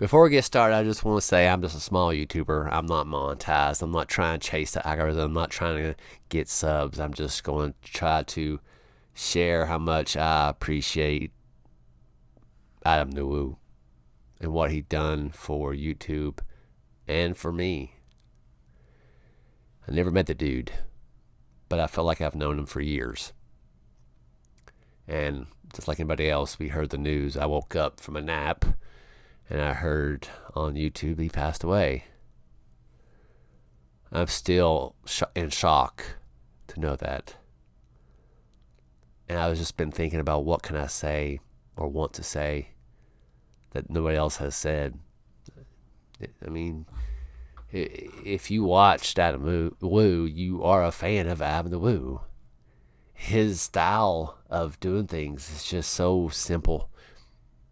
Before we get started, I just want to say I'm just a small YouTuber. I'm not monetized. I'm not trying to chase the algorithm. I'm not trying to get subs. I'm just going to try to share how much I appreciate Adam Nuwu and what he done for YouTube and for me. I never met the dude, but I feel like I've known him for years. And just like anybody else, we heard the news. I woke up from a nap and I heard on YouTube he passed away. I'm still in shock to know that. And I was just been thinking about what can I say or want to say that nobody else has said. I mean, if you watched Adam Wu, you are a fan of Adam Wu. His style of doing things is just so simple.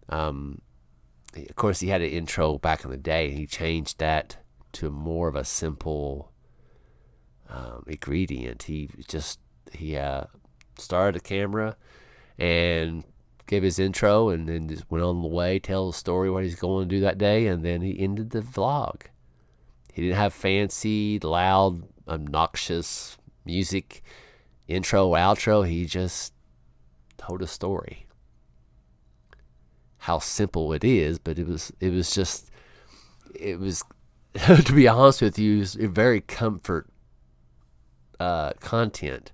Of course, he had an intro back in the day, and he changed that to more of a simple ingredient. He started the camera and gave his intro, and then just went on the way, tell the story what he's going to do that day, and then he ended the vlog. He didn't have fancy, loud, obnoxious music, intro, outro. He just told a story. How simple it is, but it was to be honest with you, it was very comfort content,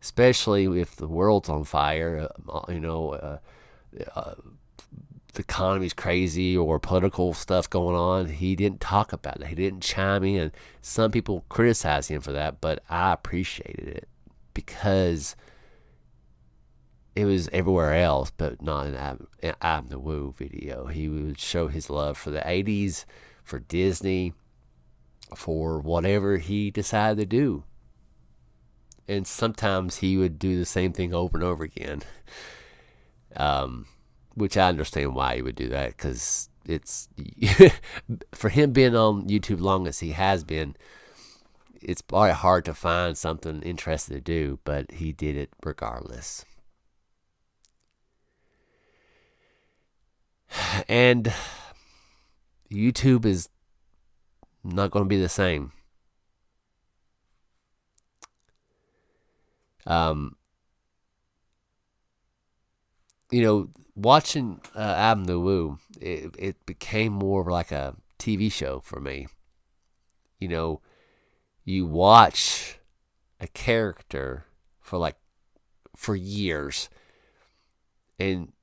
especially if the world's on fire. The economy's crazy or political stuff going on. He didn't talk about it. He didn't chime in. Some people criticize him for that, but I appreciated it because it was everywhere else, but not in Adam the Woo video. He would show his love for the 80s, for Disney, for whatever he decided to do. And sometimes he would do the same thing over and over again. Which I understand why he would do that, because it's for him being on YouTube long as he has been, it's probably hard to find something interesting to do, but he did it regardless. And YouTube is not going to be the same. Watching Adam the Woo, it became more of like a TV show for me. You watch a character for years, and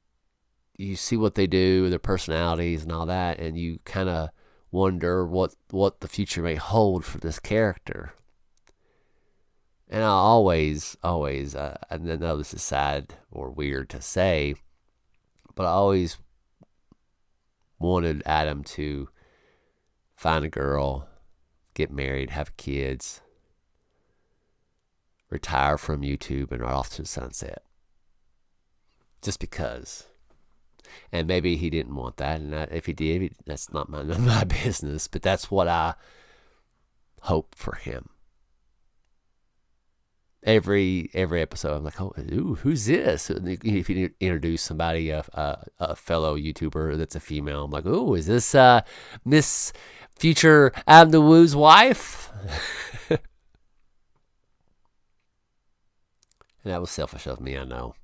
you see what they do, their personalities and all that, and you kind of wonder what the future may hold for this character. And I always, I know this is sad or weird to say, but I always wanted Adam to find a girl, get married, have kids, retire from YouTube, and ride off to the sunset. Just because. And maybe he didn't want that, and if he did, that's not my business. But that's what I hope for him. Every episode, I'm like, oh, ooh, who's this? If you introduce somebody, a fellow YouTuber that's a female, I'm like, oh, is this Miss Future Adam the Woo's wife? And that was selfish of me, I know.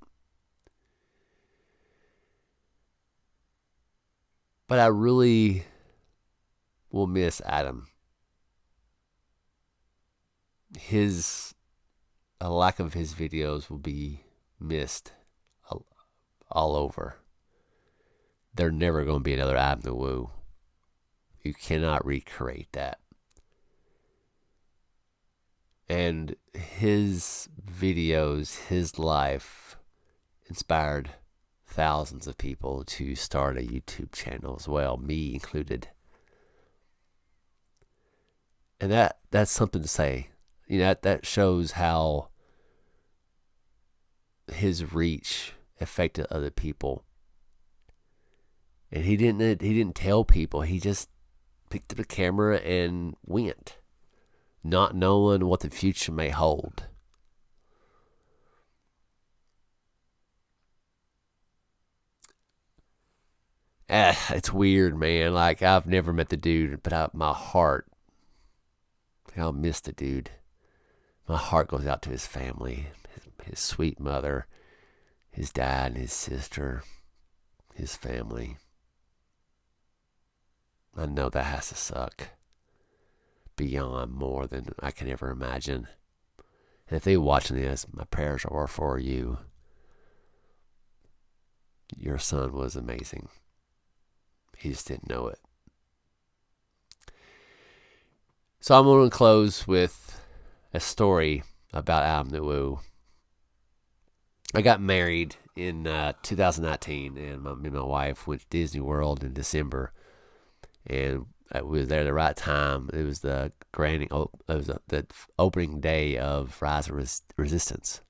But I really will miss Adam. A lack of his videos will be missed all over. There's never going to be another Adam the Woo. You cannot recreate that. And his videos, his life, inspired thousands of people to start a YouTube channel as well, me included. And that's something to say. That shows how his reach affected other people. And he didn't tell people. He just picked up a camera and went, not knowing what the future may hold. it's weird, man. Like, I've never met the dude, but my heart, I'll miss the dude. My heart goes out to his family, his sweet mother, his dad and his sister, his family. I know that has to suck beyond more than I can ever imagine. And if they're watching this, my prayers are for you. Your son was amazing. He just didn't know it. So I'm going to close with a story about Adam Nuwu. I got married in 2019, and me and my wife went to Disney World in December, and we was there at the right time. It was the the opening day of Rise of Resistance.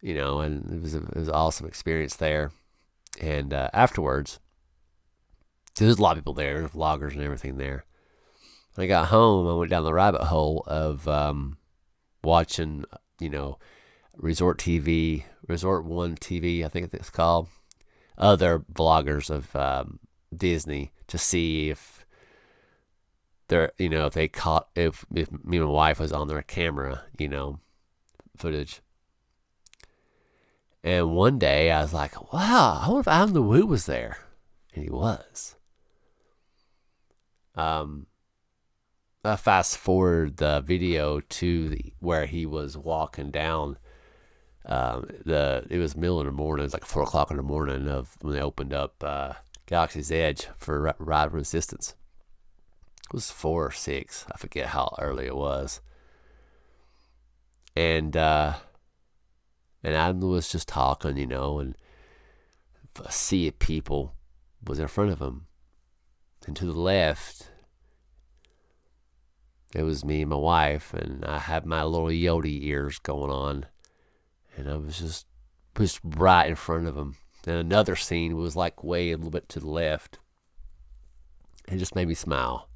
You know, and it was an awesome experience there. And afterwards, there was a lot of people there, vloggers and everything there. When I got home, I went down the rabbit hole of watching, Resort One TV, I think it's called, other vloggers of Disney to see if if they caught, if me and my wife was on their camera, footage. And one day I was like, wow, I wonder if Adam Nuwu was there. And he was. I fast forward the video to where he was walking down. It was middle of the morning. It was like 4 o'clock in the morning of when they opened up Galaxy's Edge for Ride of Resistance. It was 4 or 6. I forget how early it was. And Adam was just talking, and a sea of people was in front of him. And to the left, it was me and my wife, and I had my little Yodi ears going on. And I was just right in front of him. And another scene was like way a little bit to the left. It just made me smile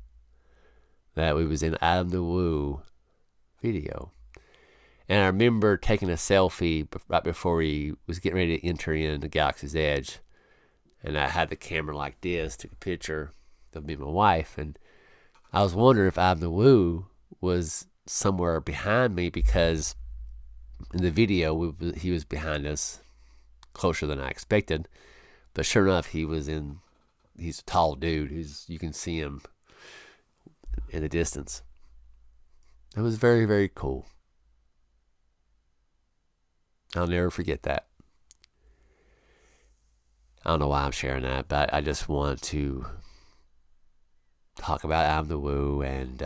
that we was in Adam Nuwu video. And I remember taking a selfie right before he was getting ready to enter into Galaxy's Edge. And I had the camera like this, took a picture of me and my wife. And I was wondering if Adam Nuwu was somewhere behind me, because in the video he was behind us, closer than I expected. But sure enough, he's a tall dude. You can see him in the distance. It was very, very cool. I'll never forget that. I don't know why I'm sharing that, but I just want to talk about Adam Nuwu and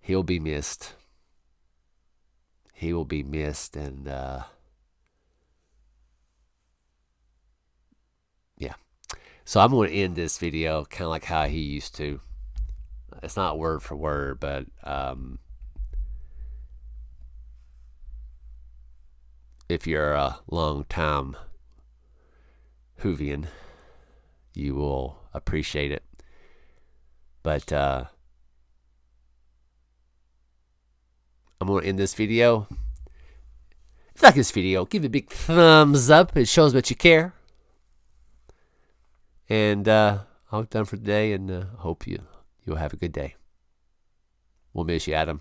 he'll be missed. He will be missed, and yeah. So I'm going to end this video kind of like how he used to. It's not word for word, but if you're a long time Whovian, you will appreciate it. But I'm going to end this video. If you like this video, give it a big thumbs up. It shows that you care. And I'm done for today, and hope you'll have a good day. We'll miss you, Adam.